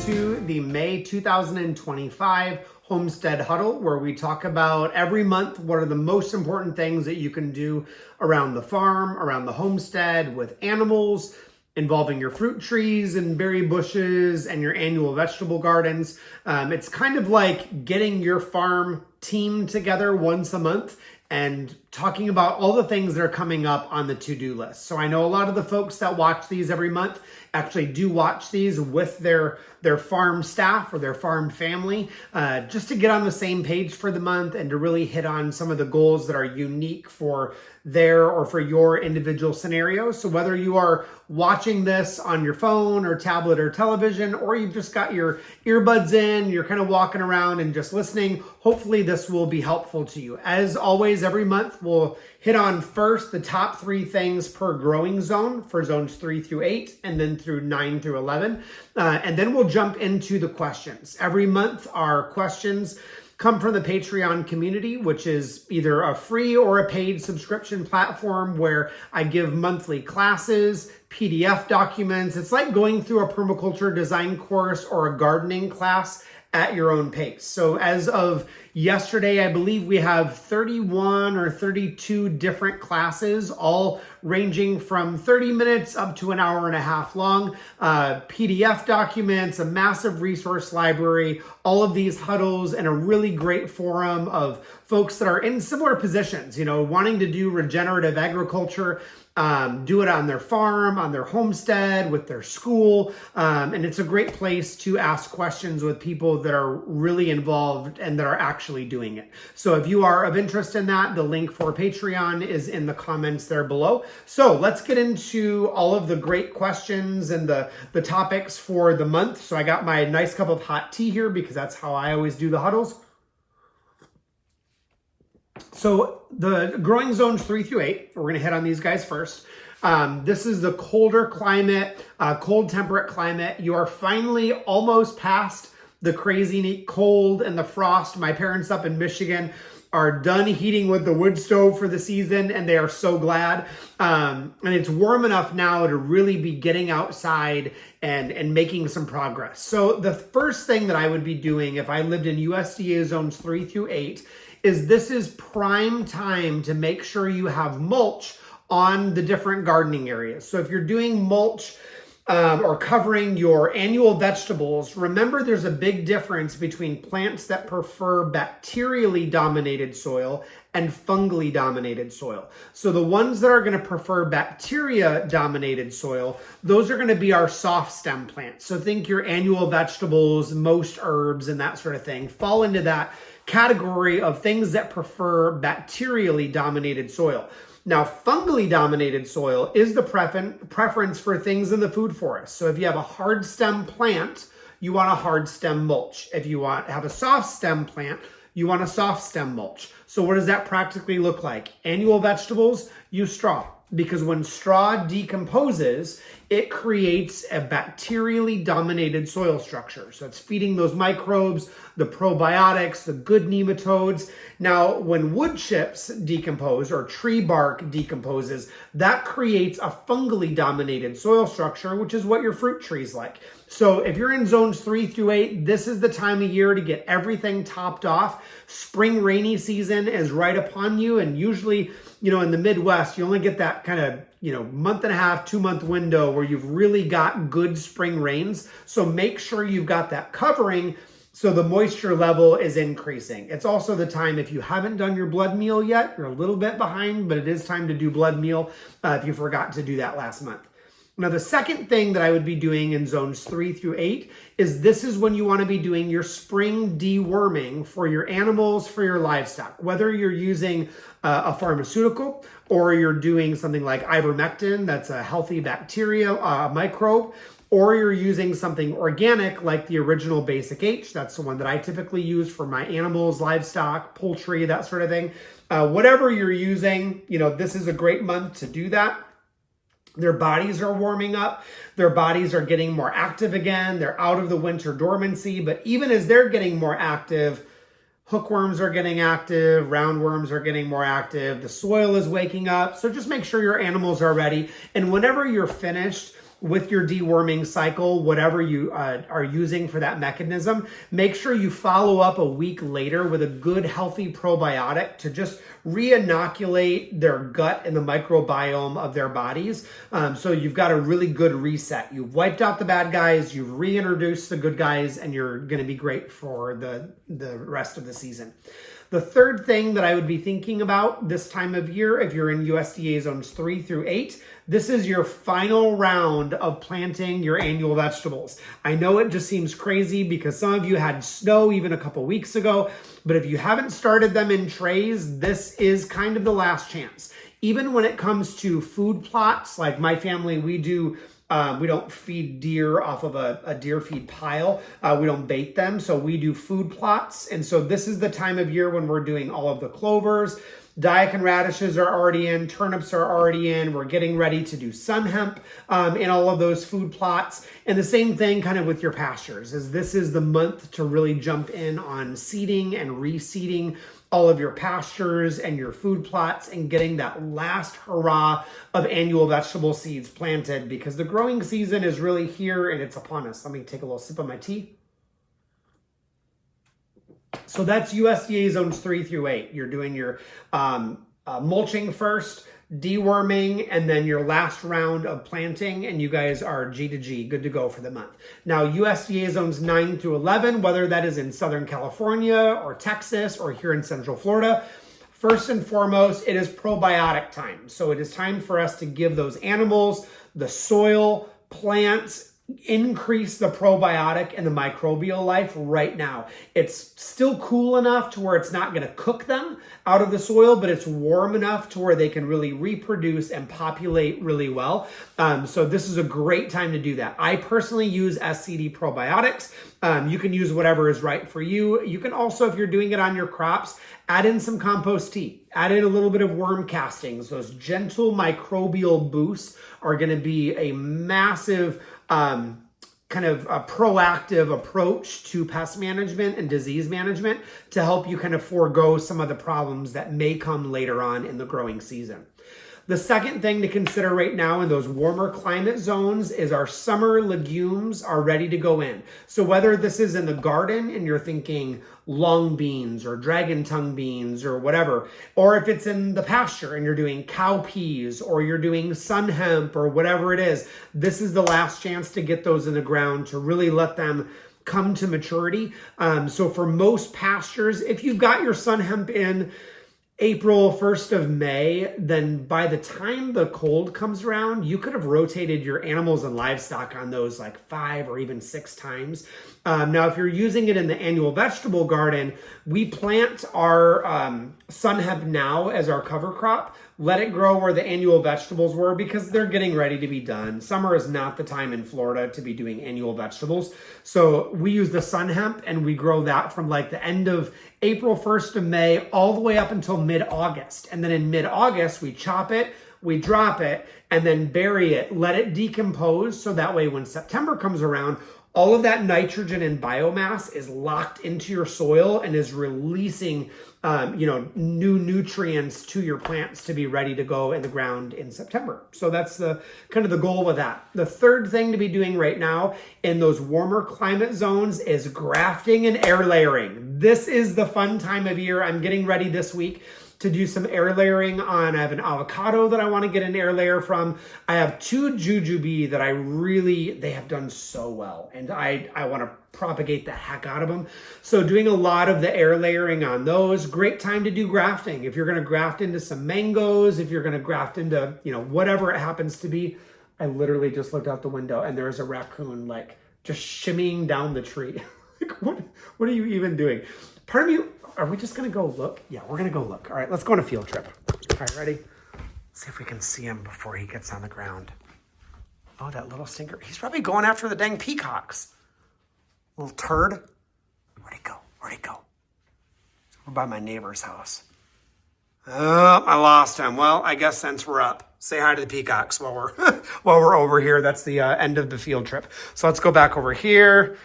to the May 2025 Homestead Huddle, where we talk about every month what are the most important things that you can do around the farm, around the homestead, with animals, involving your fruit trees and berry bushes and your annual vegetable gardens. It's kind of like getting your farm team together once a month and talking about all the things that are coming up on the to-do list. So I know a lot of the folks that watch these every month actually do watch these with their farm staff or their farm family, just to get on the same page for the month and to really hit on some of the goals that are unique for their or for your individual scenario. So whether you are watching this on your phone or tablet or television, or you've just got your earbuds in, you're kind of walking around and just listening, hopefully this will be helpful to you. As always, every month we'll hit on first the top 3 things per growing zone for zones 3 through 8 and then through 9 through 11. And then we'll jump into the questions. Every month our questions come from the Patreon community, which is either a free or a paid subscription platform where I give monthly classes, PDF documents. It's like going through a permaculture design course or a gardening class at your own pace. So as of yesterday, I believe we have 31 or 32 different classes, all ranging from 30 minutes up to an hour and a half long, PDF documents, a massive resource library, all of these huddles, and a really great forum of folks that are in similar positions, wanting to do regenerative agriculture, do it on their farm, on their homestead, with their school. And it's a great place to ask questions with people that are really involved and that are actually doing it. So if you are of interest in that, the link for Patreon is in the comments there below. So let's get into all of the great questions and the topics for the month. So I got my nice cup of hot tea here because that's how I always do the huddles. So the growing zones 3 through 8, we're going to hit on these guys first. This is the colder climate, cold temperate climate. You are finally almost past the crazy cold and the frost. My parents up in Michigan are done heating with the wood stove for the season, and they are so glad. And it's warm enough now to really be getting outside and making some progress. So the first thing that I would be doing if I lived in USDA zones 3 through 8 is this is prime time to make sure you have mulch on the different gardening areas. So if you're doing mulch or covering your annual vegetables, remember there's a big difference between plants that prefer bacterially dominated soil and fungally dominated soil. So the ones that are going to prefer bacteria dominated soil, those are going to be our soft stem plants. So think your annual vegetables, most herbs, and that sort of thing fall into that category of things that prefer bacterially dominated soil. Now, fungally dominated soil is the preference for things in the food forest. So if you have a hard stem plant, you want a hard stem mulch. If you have a soft stem plant, you want a soft stem mulch. So what does that practically look like? Annual vegetables, use straw. Because when straw decomposes, it creates a bacterially dominated soil structure. So it's feeding those microbes, the probiotics, the good nematodes. Now, when wood chips decompose or tree bark decomposes, that creates a fungally dominated soil structure, which is what your fruit trees like. So if you're in zones 3 through 8, this is the time of year to get everything topped off. Spring rainy season is right upon you, and usually, in the Midwest, you only get that kind of, month and a half, 2-month window where you've really got good spring rains. So make sure you've got that covering so the moisture level is increasing. It's also the time, if you haven't done your blood meal yet, you're a little bit behind, but it is time to do blood meal if you forgot to do that last month. Now, the second thing that I would be doing in zones 3 through 8 is this is when you want to be doing your spring deworming for your animals, for your livestock. Whether you're using a pharmaceutical or you're doing something like ivermectin, that's a healthy bacteria microbe, or you're using something organic like the original Basic H. That's the one that I typically use for my animals, livestock, poultry, that sort of thing. Whatever you're using, this is a great month to do that. Their bodies are warming up. Their bodies are getting more active again. They're out of the winter dormancy. But even as they're getting more active, hookworms are getting active, roundworms are getting more active. The soil is waking up. So just make sure your animals are ready. And whenever you're finished with your deworming cycle, whatever you are using for that mechanism, make sure you follow up a week later with a good, healthy probiotic to just re-inoculate their gut and the microbiome of their bodies. So you've got a really good reset. You've wiped out the bad guys, you've reintroduced the good guys, and you're going to be great for the rest of the season. The third thing that I would be thinking about this time of year, if you're in USDA zones 3 through 8, this is your final round of planting your annual vegetables. I know it just seems crazy because some of you had snow even a couple weeks ago, but if you haven't started them in trays, this is kind of the last chance. Even when it comes to food plots, like my family, we don't feed deer off of a deer feed pile. We don't bait them, so we do food plots. And so this is the time of year when we're doing all of the clovers. Daikon radishes are already in, turnips are already in. We're getting ready to do sun hemp in all of those food plots. And the same thing kind of with your pastures, is this is the month to really jump in on seeding and reseeding all of your pastures and your food plots and getting that last hurrah of annual vegetable seeds planted, because the growing season is really here and it's upon us. Let me take a little sip of my tea. So that's USDA zones 3 through 8. You're doing your mulching first, deworming, and then your last round of planting, and you guys are G to G, good to go for the month. Now, USDA zones 9 through 11, whether that is in Southern California or Texas or here in Central Florida, first and foremost, it is probiotic time. So it is time for us to give those animals, the soil, plants, increase the probiotic and the microbial life right now. It's still cool enough to where it's not going to cook them out of the soil, but it's warm enough to where they can really reproduce and populate really well. So this is a great time to do that. I personally use SCD probiotics. You can use whatever is right for you. You can also, if you're doing it on your crops, add in some compost tea, add in a little bit of worm castings. Those gentle microbial boosts are going to be a massive kind of a proactive approach to pest management and disease management to help you kind of forego some of the problems that may come later on in the growing season. The second thing to consider right now in those warmer climate zones is our summer legumes are ready to go in. So whether this is in the garden and you're thinking long beans or dragon tongue beans or whatever, or if it's in the pasture and you're doing cow peas or you're doing sun hemp or whatever it is, this is the last chance to get those in the ground to really let them come to maturity. So for most pastures, if you've got your sun hemp in April, 1st of May, then by the time the cold comes around, you could have rotated your animals and livestock on those like 5 or even 6 times. Now, if you're using it in the annual vegetable garden, we plant our sun hemp now as our cover crop. Let it grow where the annual vegetables were because they're getting ready to be done. Summer is not the time in Florida to be doing annual vegetables. So we use the sun hemp and we grow that from like the end of April, 1st of May, all the way up until mid-August. And then in mid-August, we chop it, we drop it, and then bury it, let it decompose. So that way when September comes around, all of that nitrogen and biomass is locked into your soil and is releasing new nutrients to your plants to be ready to go in the ground in September. So that's the kind of the goal with that. The third thing to be doing right now in those warmer climate zones is grafting and air layering. This is the fun time of year. I'm getting ready this week to do some air layering on. I have an avocado that I want to get an air layer from. I have 2 jujube that they have done so well, and I want to propagate the heck out of them. So doing a lot of the air layering on those. Great time to do grafting. If you're going to graft into some mangoes, if you're going to graft into, whatever it happens to be. I literally just looked out the window and there's a raccoon like just shimmying down the tree. Like, what are you even doing? Part of me, are we just going to go look? Yeah, we're going to go look. All right, let's go on a field trip. All right, ready? See if we can see him before he gets on the ground. Oh, that little stinker. He's probably going after the dang peacocks. Little turd. Where'd he go? We're by my neighbor's house. Oh, I lost him. Well, I guess since we're up, say hi to the peacocks while we're over here. That's the end of the field trip. So let's go back over here.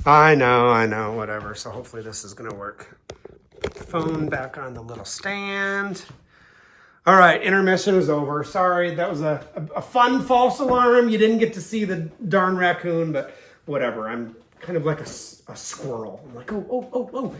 I know, whatever. So hopefully this is going to work. Phone back on the little stand. All right, intermission is over. Sorry, that was a fun false alarm. You didn't get to see the darn raccoon, but whatever. I'm kind of like a squirrel. I'm like, oh.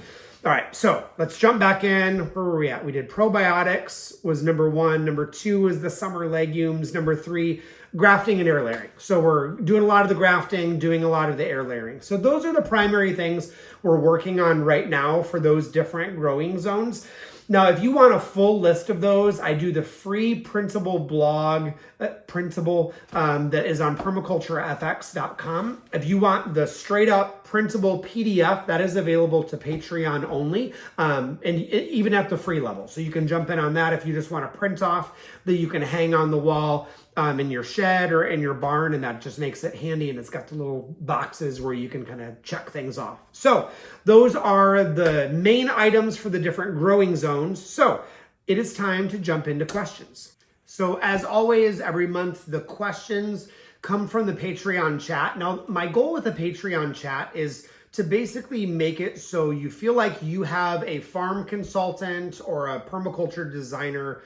All right, so let's jump back in. Where were we at? We did probiotics was number 1. Number 2 was the summer legumes. Number 3, grafting and air layering. So we're doing a lot of the grafting, doing a lot of the air layering. So those are the primary things we're working on right now for those different growing zones. Now, if you want a full list of those, I do the free printable blog, that is on permaculturefx.com. If you want the straight up printable PDF, that is available to Patreon only, and even at the free level. So you can jump in on that if you just want to print off that you can hang on the wall in your shed or in your barn, and that just makes it handy, and it's got the little boxes where you can kind of check things off. So those are the main items for the different growing zones. So it is time to jump into questions. So as always, every month the questions come from the Patreon chat. Now, my goal with the Patreon chat is to basically make it so you feel like you have a farm consultant or a permaculture designer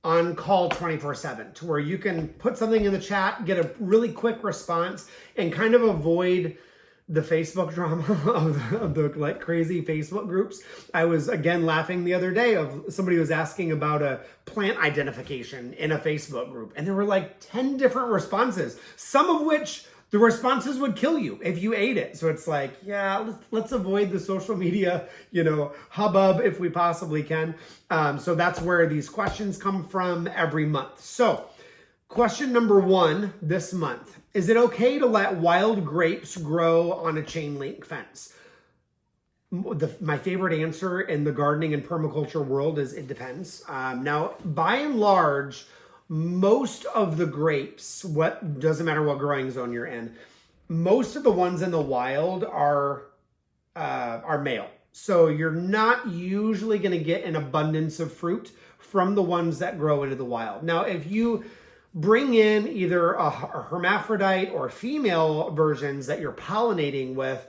on call 24/7, to where you can put something in the chat, get a really quick response, and kind of avoid the Facebook drama of the like crazy Facebook groups. I was again laughing the other day of somebody was asking about a plant identification in a Facebook group, and there were like 10 different responses, some of which the responses would kill you if you ate it. So it's like, yeah, let's avoid the social media, hubbub if we possibly can. So that's where these questions come from every month. So question number 1 this month: is it okay to let wild grapes grow on a chain link fence? My favorite answer in the gardening and permaculture world is it depends. Now, by and large, most of the grapes, doesn't matter what growing zone you're in, most of the ones in the wild are male. So you're not usually going to get an abundance of fruit from the ones that grow into the wild. Now, if you bring in either a hermaphrodite or female versions that you're pollinating with,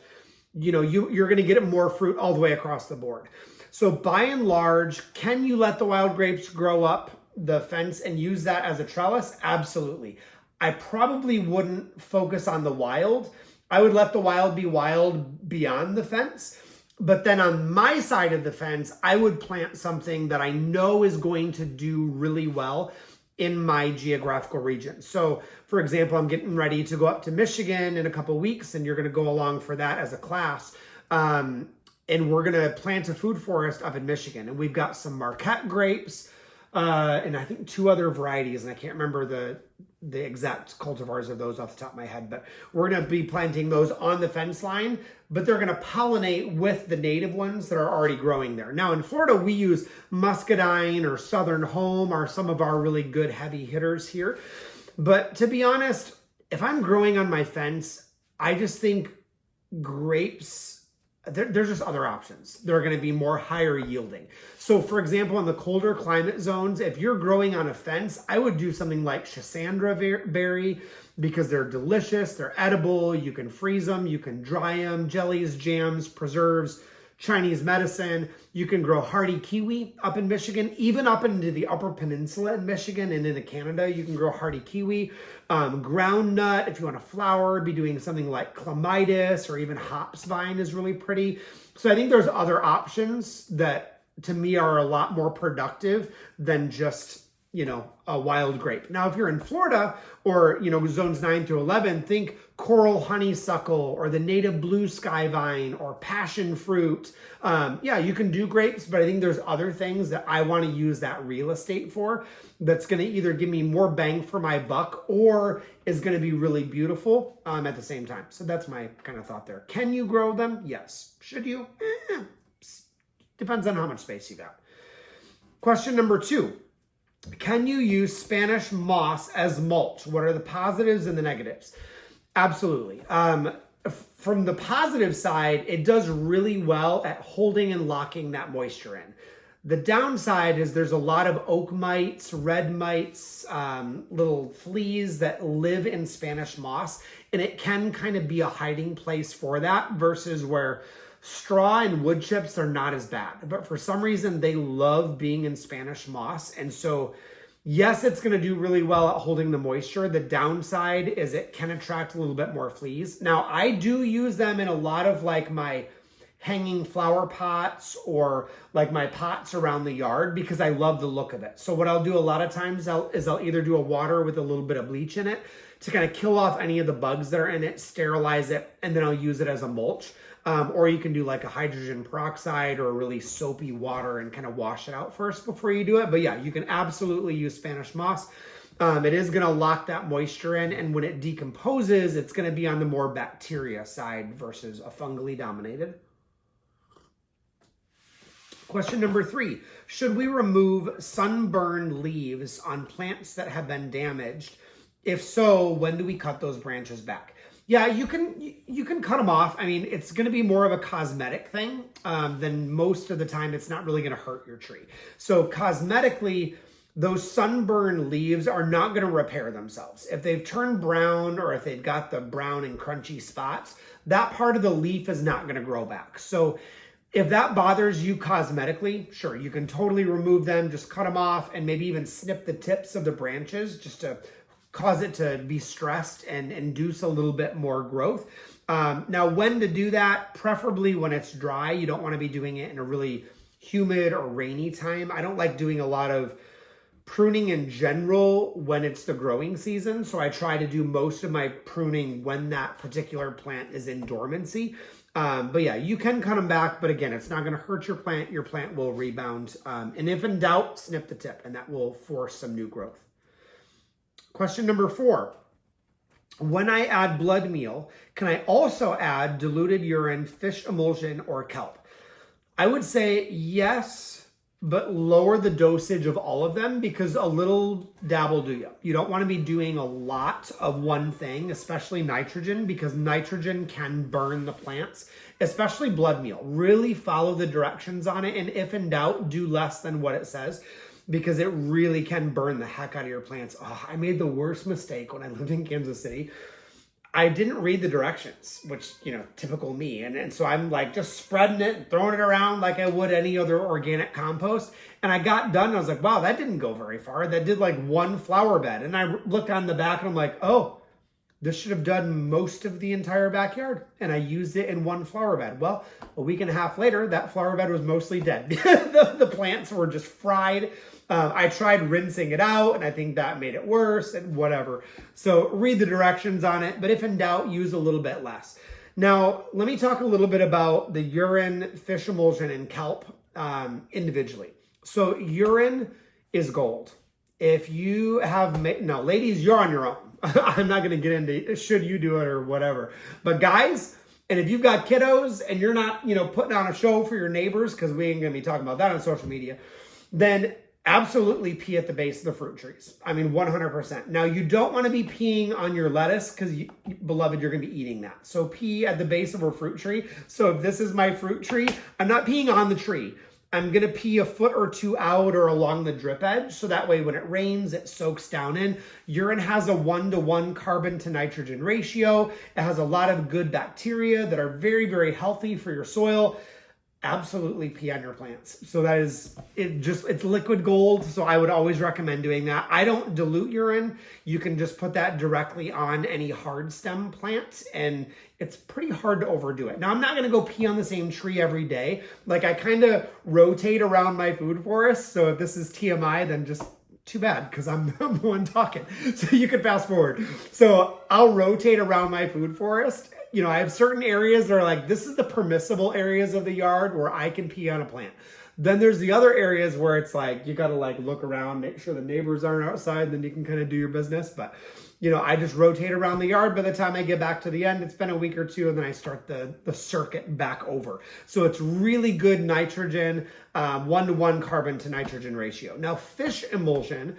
you're going to get more fruit all the way across the board. So by and large, can you let the wild grapes grow up the fence and use that as a trellis? Absolutely. I probably wouldn't focus on the wild. I would let the wild be wild beyond the fence. But then on my side of the fence, I would plant something that I know is going to do really well in my geographical region. So for example, I'm getting ready to go up to Michigan in a couple of weeks, and you're going to go along for that as a class. And we're going to plant a food forest up in Michigan. And we've got some Marquette grapes, and I think 2 other varieties, and I can't remember the exact cultivars of those off the top of my head, but we're going to be planting those on the fence line, but they're going to pollinate with the native ones that are already growing there. Now in Florida, we use muscadine or Southern Home are some of our really good heavy hitters here. But to be honest, if I'm growing on my fence, I just think grapes, there's just other options. They're going to be more higher yielding. So for example, in the colder climate zones, if you're growing on a fence, I would do something like Schisandra berry, because they're delicious, they're edible, you can freeze them, you can dry them, jellies, jams, preserves, Chinese medicine. You can grow hardy kiwi up in Michigan, even up into the Upper Peninsula in Michigan and into Canada, you can grow hardy kiwi. Ground nut, if you want a flower, be doing something like clematis or even hops vine is really pretty. So I think there's other options that to me are a lot more productive than just, a wild grape. Now, if you're in Florida or, zones 9 through 11, think coral honeysuckle or the native blue sky vine or passion fruit. Yeah, you can do grapes, but I think there's other things that I want to use that real estate for that's going to either give me more bang for my buck or is going to be really beautiful at the same time. So that's my kind of thought there. Can you grow them? Yes. Should you? Depends on how much space you got. Question number 2. Can you use Spanish moss as mulch? What are the positives and the negatives? Absolutely. From the positive side, it does really well at holding and locking that moisture in. The downside is there's a lot of oak mites, red mites, little fleas that live in Spanish moss, and it can kind of be a hiding place for that versus where Straw and wood chips are not as bad, but for some reason they love being in Spanish moss. And so yes, it's going to do really well at holding the moisture. The downside is it can attract a little bit more fleas. Now, I do use them in a lot of like my hanging flower pots or like my pots around the yard because I love the look of it. So what I'll do a lot of times is I'll either do a water with a little bit of bleach in it to kind of kill off any of the bugs that are in it, sterilize it, and then I'll use it as a mulch. Or you can do like a hydrogen peroxide or a really soapy water and kind of wash it out first before you do it. But yeah, you can absolutely use Spanish moss. It is going to lock that moisture in, and when it decomposes, it's going to be on the more bacteria side versus a fungally dominated. Question number 3, should we remove sunburned leaves on plants that have been damaged? If so, when do we cut those branches back? Yeah, you can cut them off. I mean, it's going to be more of a cosmetic thing than most of the time. It's not really going to hurt your tree. So cosmetically, those sunburned leaves are not going to repair themselves. If they've turned brown or if they've got the brown and crunchy spots, that part of the leaf is not going to grow back. So if that bothers you cosmetically, sure, you can totally remove them, just cut them off and maybe even snip the tips of the branches just to cause it to be stressed and induce a little bit more growth. Now, when to do that, preferably when it's dry. You don't want to be doing it in a really humid or rainy time. I don't like doing a lot of pruning in general when it's the growing season. So I try to do most of my pruning when that particular plant is in dormancy. But yeah, you can cut them back, but again, it's not going to hurt your plant. Your plant will rebound. And if in doubt, snip the tip, and that will force some new growth. Question number 4, when I add blood meal, can I also add diluted urine, fish emulsion, or kelp? I would say yes, but lower the dosage of all of them because a little dab will do you. You don't want to be doing a lot of one thing, especially nitrogen, because nitrogen can burn the plants, especially blood meal. Really follow the directions on it, and if in doubt, do less than what it says, because it really can burn the heck out of your plants. Oh, I made the worst mistake when I lived in Kansas City. I didn't read the directions, which, typical me. And so I'm like just spreading it and throwing it around like I would any other organic compost. And I got done and I was like, wow, that didn't go very far. That did like one flower bed. And I looked on the back and I'm like, oh, this should have done most of the entire backyard. And I used it in one flower bed. Well, a week and a half later, that flower bed was mostly dead. The plants were just fried. I tried rinsing it out, and I think that made it worse, and whatever. So read the directions on it, but if in doubt, use a little bit less. Now, let me talk a little bit about the urine, fish emulsion, and kelp individually. So urine is gold. If you have, now ladies, you're on your own. I'm not going to get into should you do it or whatever. But guys, and if you've got kiddos and you're not, putting on a show for your neighbors, because we ain't going to be talking about that on social media, then absolutely pee at the base of the fruit trees. I mean, 100%. Now, you don't want to be peeing on your lettuce because, beloved, you're going to be eating that. So pee at the base of a fruit tree. So if this is my fruit tree, I'm not peeing on the tree. I'm going to pee a foot or two out or along the drip edge. So that way, when it rains, it soaks down in. Urine has a 1-to-1 carbon to nitrogen ratio. It has a lot of good bacteria that are very, very healthy for your soil. Absolutely pee on your plants. So that is, it's liquid gold. So I would always recommend doing that. I don't dilute urine. You can just put that directly on any hard stem plant, and it's pretty hard to overdo it. Now, I'm not going to go pee on the same tree every day. Like, I kind of rotate around my food forest. So if this is TMI, then just too bad, because I'm the one talking. So you could fast forward. So I'll rotate around my food forest. I have certain areas that are like, this is the permissible areas of the yard where I can pee on a plant. Then there's the other areas where it's like, you got to like look around, make sure the neighbors aren't outside, and then you can kind of do your business. But, I just rotate around the yard. By the time I get back to the end, it's been a week or two, and then I start the circuit back over. So it's really good nitrogen, 1-to-1 carbon to nitrogen ratio. Now, fish emulsion,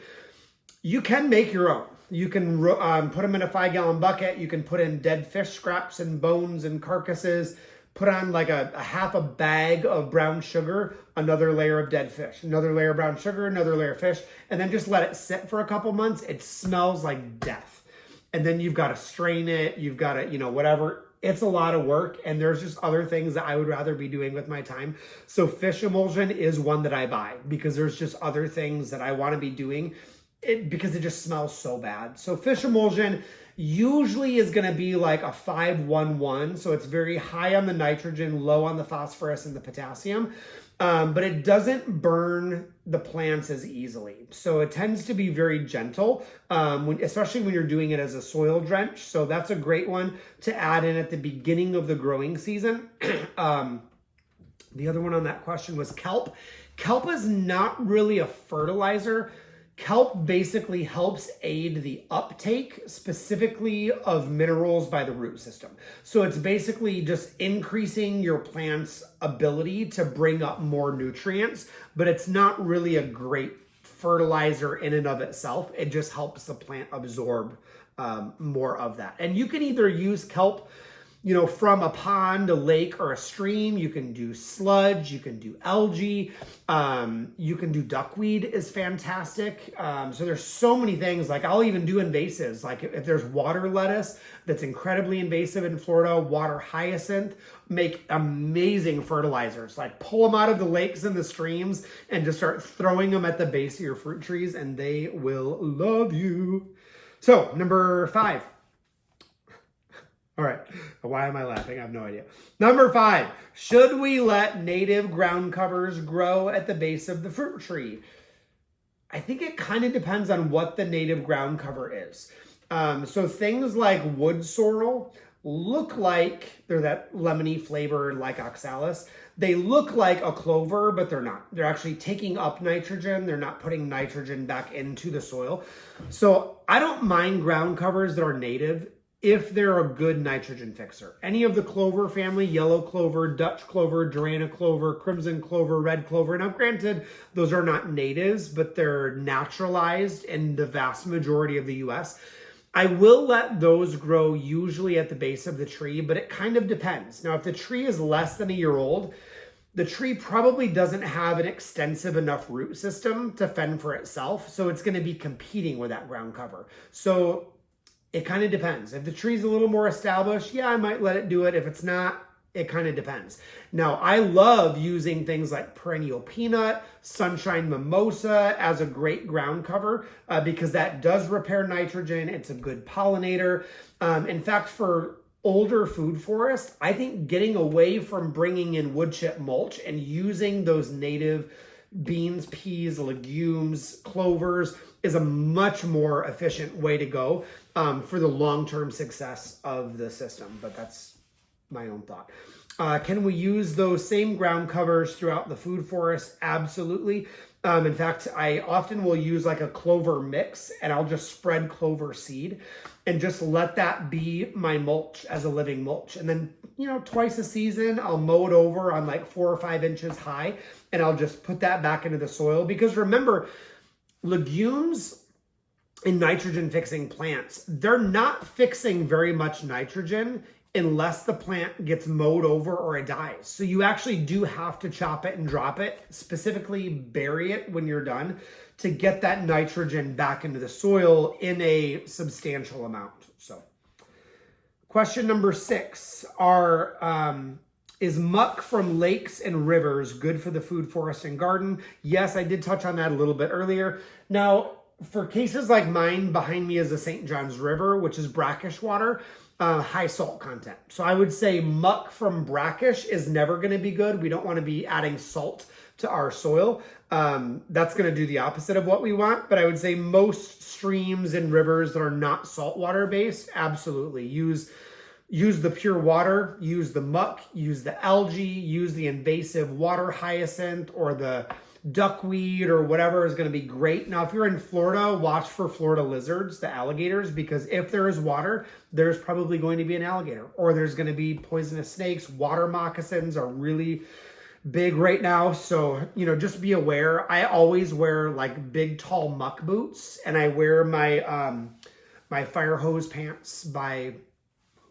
you can make your own. You can put them in a 5-gallon bucket. You can put in dead fish scraps and bones and carcasses. Put on like a half a bag of brown sugar, another layer of dead fish, another layer of brown sugar, another layer of fish, and then just let it sit for a couple months. It smells like death. And then you've got to strain it. You've got to, whatever. It's a lot of work, and there's just other things that I would rather be doing with my time. So fish emulsion is one that I buy because there's just other things that I want to be doing because it just smells so bad. So fish emulsion usually is going to be like a 5-1-1. So it's very high on the nitrogen, low on the phosphorus and the potassium. But it doesn't burn the plants as easily. So it tends to be very gentle, especially when you're doing it as a soil drench. So that's a great one to add in at the beginning of the growing season. The other one on that question was kelp. Kelp is not really a fertilizer. Kelp basically helps aid the uptake specifically of minerals by the root system. So it's basically just increasing your plant's ability to bring up more nutrients, but it's not really a great fertilizer in and of itself. It just helps the plant absorb more of that. And you can either use kelp from a pond, a lake, or a stream. You can do sludge, you can do algae, you can do duckweed is fantastic. So there's so many things. Like I'll even do invasives. Like if there's water lettuce that's incredibly invasive in Florida, water hyacinth make amazing fertilizers. Like pull them out of the lakes and the streams and just start throwing them at the base of your fruit trees and they will love you. So number 5. All right. Why am I laughing? I have no idea. Number 5, should we let native ground covers grow at the base of the fruit tree? I think it kind of depends on what the native ground cover is. So things like wood sorrel look like they're that lemony flavor like oxalis. They look like a clover, but they're not. They're actually taking up nitrogen. They're not putting nitrogen back into the soil. So I don't mind ground covers that are native if they're a good nitrogen fixer. Any of the clover family, yellow clover, Dutch clover, Durana clover, crimson clover, red clover. Now granted, those are not natives, but they're naturalized in the vast majority of the US. I will let those grow usually at the base of the tree, but it kind of depends. Now, if the tree is less than a year old, the tree probably doesn't have an extensive enough root system to fend for itself. So it's going to be competing with that ground cover. So it kind of depends. If the tree's a little more established, yeah, I might let it do it. If it's not, it kind of depends. Now, I love using things like perennial peanut, sunshine mimosa as a great ground cover because that does repair nitrogen. It's a good pollinator. In fact, for older food forests, I think getting away from bringing in wood chip mulch and using those native beans, peas, legumes, clovers is a much more efficient way to go for the long-term success of the system. But that's my own thought. Can we use those same ground covers throughout the food forest? Absolutely. In fact, I often will use like a clover mix and I'll just spread clover seed and just let that be my mulch as a living mulch. And then, twice a season, I'll mow it over on like 4 or 5 inches high and I'll just put that back into the soil. Because remember, legumes and nitrogen fixing plants, they're not fixing very much nitrogen unless the plant gets mowed over or it dies. So you actually do have to chop it and drop it, specifically bury it when you're done to get that nitrogen back into the soil in a substantial amount. So question number 6 is muck from lakes and rivers good for the food, forest, and garden? Yes, I did touch on that a little bit earlier. Now, for cases like mine, behind me is the St. Johns River, which is brackish water. High salt content. So I would say muck from brackish is never going to be good. We don't want to be adding salt to our soil. That's going to do the opposite of what we want. But I would say most streams and rivers that are not saltwater based, absolutely. Use the pure water, use the muck, use the algae, use the invasive water hyacinth or the duckweed or whatever is going to be great. Now, if you're in Florida, watch for Florida lizards, the alligators, because if there is water, there's probably going to be an alligator or there's going to be poisonous snakes. Water moccasins are really big right now. So, just be aware. I always wear like big, tall muck boots and I wear my, my fire hose pants by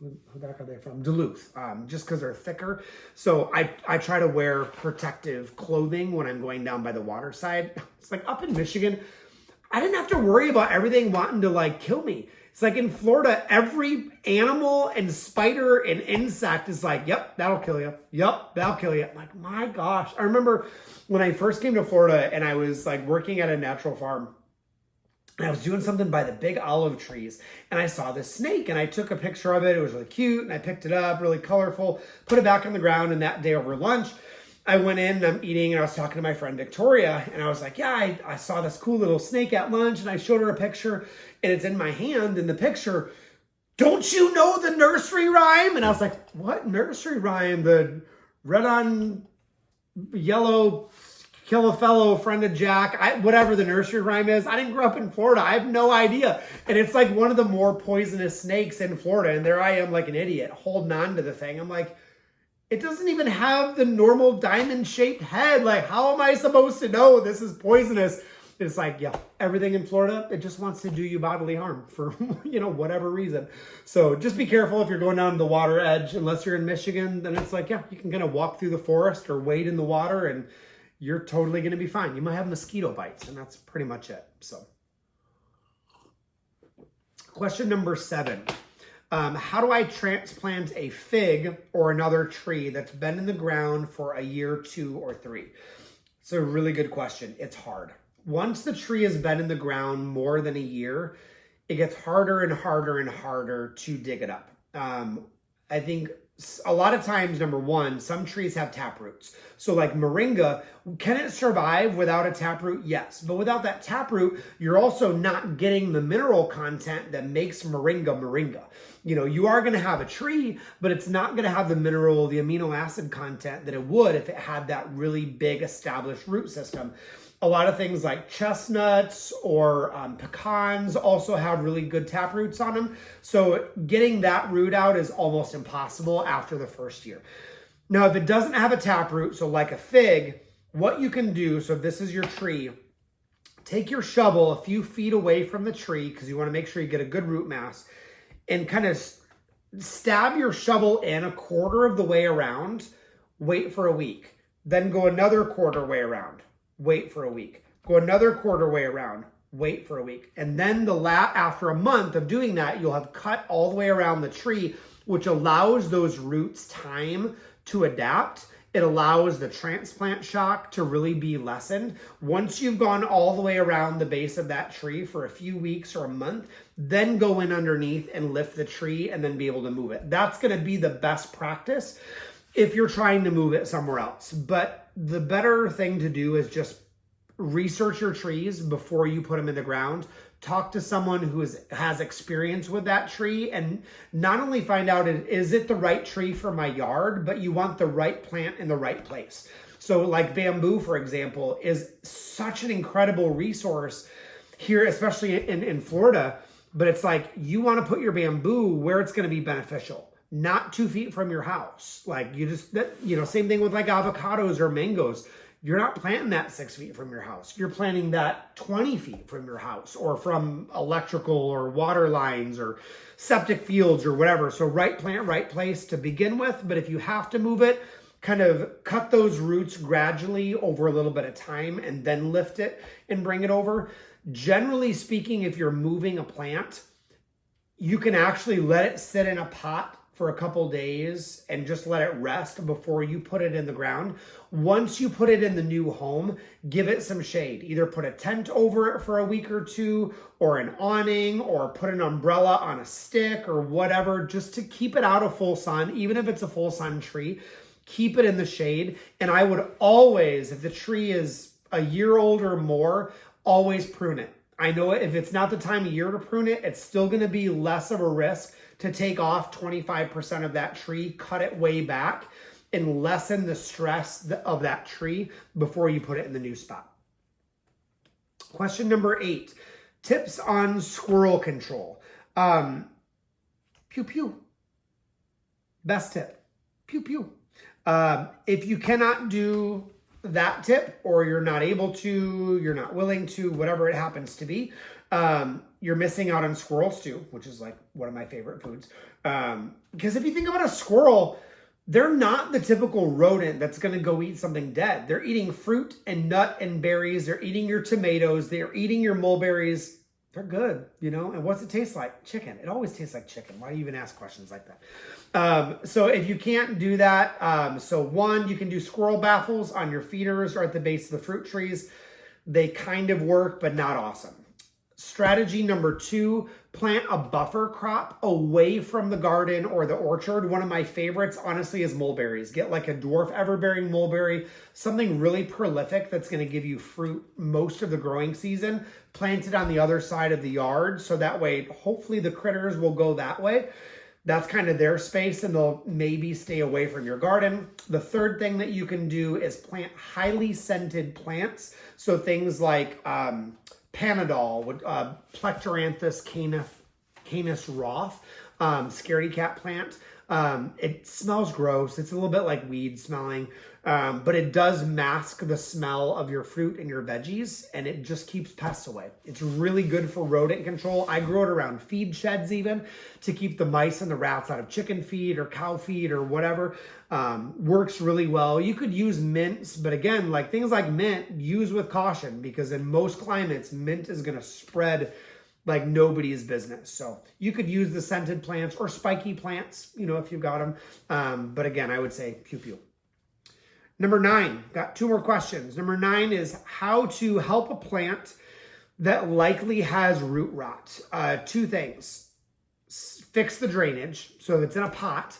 who the heck are they from? Duluth, just because they're thicker. So I try to wear protective clothing when I'm going down by the water side. It's like up in Michigan, I didn't have to worry about everything wanting to like kill me. It's like in Florida, every animal and spider and insect is like, yep, that'll kill you. Yep, that'll kill you. I'm like, my gosh. I remember when I first came to Florida and I was like working at a natural farm. And I was doing something by the big olive trees and I saw this snake and I took a picture of it. It was really cute and I picked it up, really colorful, put it back on the ground. And that day over lunch, I went in and I'm eating and I was talking to my friend Victoria and I was like, yeah, I saw this cool little snake at lunch and I showed her a picture and it's in my hand in the picture. Don't you know the nursery rhyme? And I was like, what nursery rhyme? The red on yellow, kill a fellow, friend of Jack, whatever the nursery rhyme is. I didn't grow up in Florida. I have no idea. And it's like one of the more poisonous snakes in Florida. And there I am like an idiot holding on to the thing. I'm like, it doesn't even have the normal diamond-shaped head. Like, how am I supposed to know this is poisonous? It's like, yeah, everything in Florida, it just wants to do you bodily harm for, whatever reason. So just be careful if you're going down to the water edge. Unless you're in Michigan, then it's like, yeah, you can kind of walk through the forest or wade in the water and you're totally going to be fine. You might have mosquito bites, and that's pretty much it. So, question number 7. How do I transplant a fig or another tree that's been in the ground for a year, 2, or 3? It's a really good question. It's hard. Once the tree has been in the ground more than a year, it gets harder and harder and harder to dig it up. I think a lot of times, number one, some trees have tap roots. So like moringa, can it survive without a tap root? Yes. But without that tap root, you're also not getting the mineral content that makes moringa moringa. You are going to have a tree, but it's not going to have the mineral, the amino acid content that it would if it had that really big established root system. A lot of things like chestnuts or pecans also have really good tap roots on them. So getting that root out is almost impossible after the first year. Now, if it doesn't have a tap root, so like a fig, what you can do, so if this is your tree, take your shovel a few feet away from the tree because you want to make sure you get a good root mass and kind of stab your shovel in a quarter of the way around, wait for a week, then go another quarter way around. Wait for a week. Go another quarter way around. Wait for a week. And then after a month of doing that, you'll have cut all the way around the tree, which allows those roots time to adapt. It allows the transplant shock to really be lessened. Once you've gone all the way around the base of that tree for a few weeks or a month, then go in underneath and lift the tree and then be able to move it. That's going to be the best practice if you're trying to move it somewhere else. But the better thing to do is just research your trees before you put them in the ground. Talk to someone who has experience with that tree and not only find out, is it the right tree for my yard, but you want the right plant in the right place. So like bamboo, for example, is such an incredible resource here, especially in Florida. But it's like you want to put your bamboo where it's going to be beneficial. Not 2 feet from your house. Like same thing with like avocados or mangoes. You're not planting that 6 feet from your house. You're planting that 20 feet from your house or from electrical or water lines or septic fields or whatever. So right plant, right place to begin with. But if you have to move it, kind of cut those roots gradually over a little bit of time and then lift it and bring it over. Generally speaking, if you're moving a plant, you can actually let it sit in a pot for a couple days and just let it rest before you put it in the ground. Once you put it in the new home, give it some shade. Either put a tent over it for a week or two, or an awning, or put an umbrella on a stick or whatever, just to keep it out of full sun. Even if it's a full sun tree, keep it in the shade. And I would always, if the tree is a year old or more, always prune it. I know if it's not the time of year to prune it, it's still going to be less of a risk to take off 25% of that tree, cut it way back, and lessen the stress of that tree before you put it in the new spot. Question number 8, tips on squirrel control. Pew, pew. Best tip, pew, pew. If you cannot do that tip, or you're not able to, you're not willing to, whatever it happens to be, you're missing out on squirrel stew, which is like one of my favorite foods. Because if you think about a squirrel, they're not the typical rodent that's going to go eat something dead. They're eating fruit and nut and berries. They're eating your tomatoes. They're eating your mulberries. They're good, you know. And what's it taste like? Chicken. It always tastes like chicken. Why do you even ask questions like that? So if you can't do that, so one, you can do squirrel baffles on your feeders or at the base of the fruit trees. They kind of work, but not awesome. Strategy number 2, plant a buffer crop away from the garden or the orchard. One of my favorites, honestly, is mulberries. Get like a dwarf everbearing mulberry, something really prolific that's going to give you fruit most of the growing season. Plant it on the other side of the yard, so that way, hopefully the critters will go that way. That's kind of their space, and they'll maybe stay away from your garden. The third thing that you can do is plant highly scented plants. So things like Panadol, Plectranthus canis Roth, scaredy cat plant. It smells gross. It's a little bit like weed smelling, but it does mask the smell of your fruit and your veggies, and it just keeps pests away. It's really good for rodent control. I grow it around feed sheds even to keep the mice and the rats out of chicken feed or cow feed or whatever. Works really well. You could use mints, but again, like things like mint, use with caution, because in most climates, mint is going to spread like nobody's business. So you could use the scented plants or spiky plants, you know, if you've got them. But again, I would say pew. Number 9, got 2 more questions. Number 9 is how to help a plant that likely has root rot. 2 things. Fix the drainage. So if it's in a pot,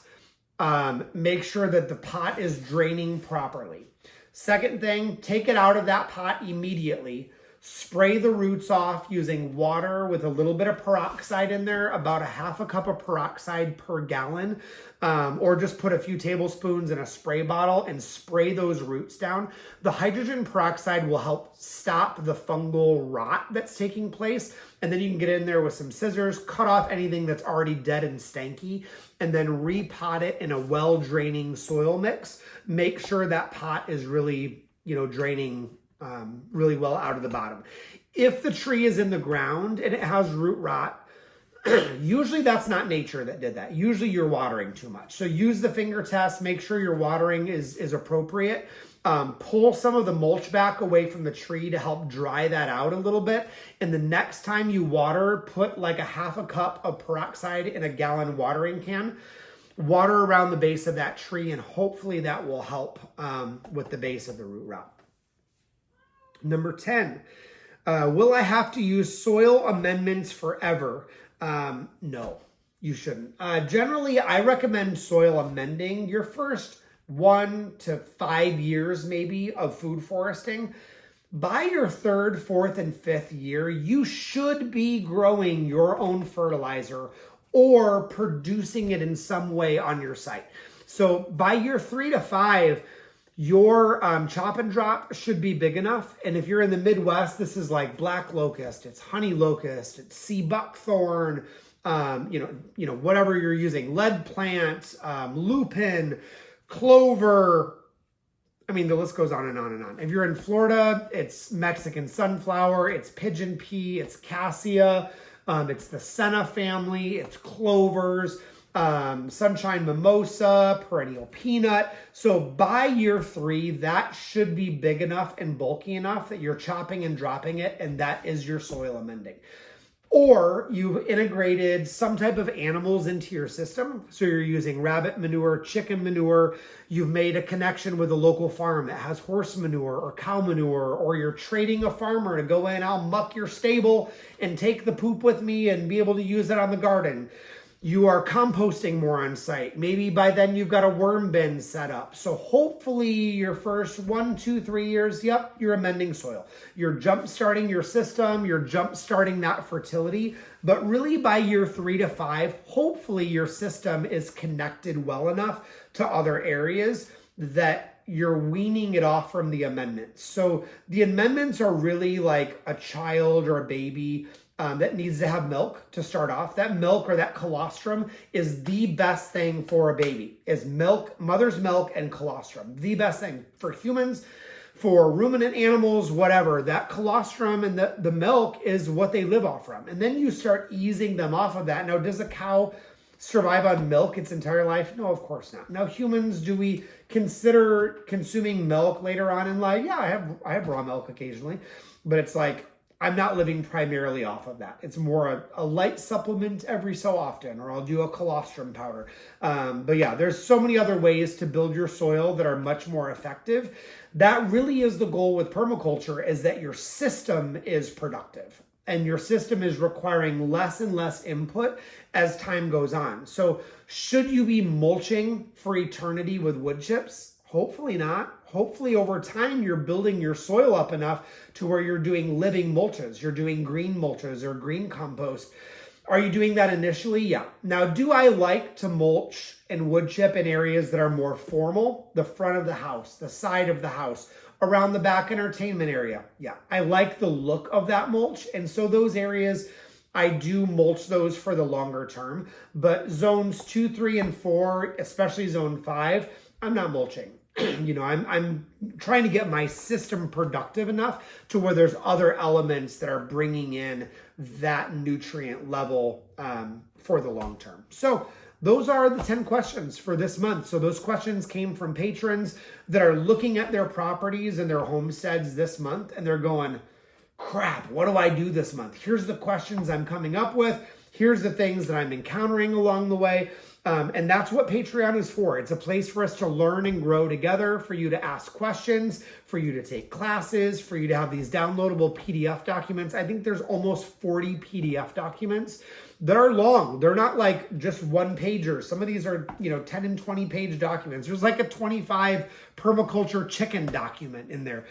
make sure that the pot is draining properly. Second thing, take it out of that pot immediately. Spray the roots off using water with a little bit of peroxide in there, about a half a cup of peroxide per gallon, or just put a few tablespoons in a spray bottle and spray those roots down. The hydrogen peroxide will help stop the fungal rot that's taking place. And then you can get in there with some scissors, cut off anything that's already dead and stanky, and then repot it in a well-draining soil mix. Make sure that pot is really, draining really well out of the bottom. If the tree is in the ground and it has root rot, usually that's not nature that did that. Usually you're watering too much. So use the finger test, make sure your watering is appropriate. Pull some of the mulch back away from the tree to help dry that out a little bit. And the next time you water, put like a half a cup of peroxide in a gallon watering can. Water around the base of that tree, and hopefully that will help with the base of the root rot. Number 10, will I have to use soil amendments forever? No, you shouldn't. Generally, I recommend soil amending your first 1 to 5 years maybe of food foresting. By your 3rd, 4th, and 5th year, you should be growing your own fertilizer or producing it in some way on your site. So by year 3 to 5, your chop and drop should be big enough. And if you're in the Midwest, this is like black locust, it's honey locust, it's sea buckthorn, whatever you're using, lead plant, lupin, clover. I mean, the list goes on and on and on. If you're in Florida, it's Mexican sunflower, it's pigeon pea, it's cassia, it's the senna family, it's clovers, sunshine mimosa, perennial peanut. So by year 3, that should be big enough and bulky enough that you're chopping and dropping it, and that is your soil amending. Or you've integrated some type of animals into your system. So you're using rabbit manure, chicken manure. You've made a connection with a local farm that has horse manure or cow manure, or you're trading a farmer to go in, I'll muck your stable and take the poop with me and be able to use it on the garden. You are composting more on site. Maybe by then you've got a worm bin set up. So hopefully your first 1, 2, 3 years, yep, you're amending soil. You're jump starting your system. You're jump starting that fertility. But really by year 3 to 5, hopefully your system is connected well enough to other areas that you're weaning it off from the amendments. So the amendments are really like a child or a baby that needs to have milk to start off. That milk or that colostrum is the best thing for a baby, is milk, mother's milk and colostrum. The best thing for humans, for ruminant animals, whatever. That colostrum and the milk is what they live off from. And then you start easing them off of that. Now, does a cow survive on milk its entire life? No, of course not. Now, humans, do we consider consuming milk later on in life? Yeah, I have raw milk occasionally, but it's like I'm not living primarily off of that. It's more a light supplement every so often, or I'll do a colostrum powder. But yeah, there's so many other ways to build your soil that are much more effective. That really is the goal with permaculture, is that your system is productive and your system is requiring less and less input as time goes on. So should you be mulching for eternity with wood chips? Hopefully not. Hopefully over time you're building your soil up enough to where you're doing living mulches, you're doing green mulches or green compost. Are you doing that initially? Yeah. Now, do I like to mulch and wood chip in areas that are more formal? The front of the house, the side of the house, around the back entertainment area. Yeah. I like the look of that mulch. And so those areas, I do mulch those for the longer term. But zones 2, 3, and 4, especially zone 5, I'm not mulching. I'm trying to get my system productive enough to where there's other elements that are bringing in that nutrient level for the long term. So those are the 10 questions for this month. So those questions came from patrons that are looking at their properties and their homesteads this month, and they're going, crap, what do I do this month? Here's the questions I'm coming up with. Here's the things that I'm encountering along the way. And that's what Patreon is for. It's a place for us to learn and grow together, for you to ask questions, for you to take classes, for you to have these downloadable PDF documents. I think there's almost 40 PDF documents that are long. They're not like just one pagers. Some of these are, 10 and 20 page documents. There's like a 25 permaculture chicken document in there,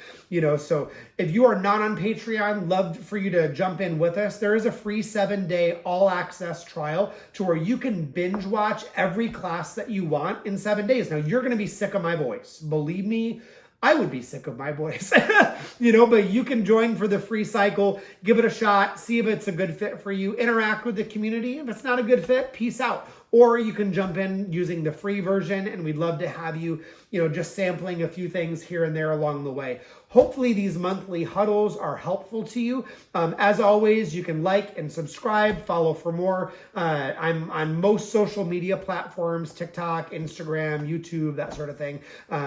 so if you are not on Patreon, love for you to jump in with us. There is a free 7-day all access trial to where you can binge watch every class that you want in 7 days. Now, you're going to be sick of my voice. Believe me, I would be sick of my voice, but you can join for the free cycle, give it a shot, see if it's a good fit for you, interact with the community. If it's not a good fit, peace out. Or you can jump in using the free version, and we'd love to have you, just sampling a few things here and there along the way. Hopefully these monthly huddles are helpful to you. As always, you can like and subscribe, follow for more. I'm on most social media platforms, TikTok, Instagram, YouTube, that sort of thing.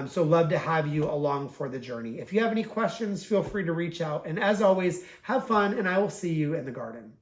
So love to have you along for the journey. If you have any questions, feel free to reach out. And as always, have fun, and I will see you in the garden.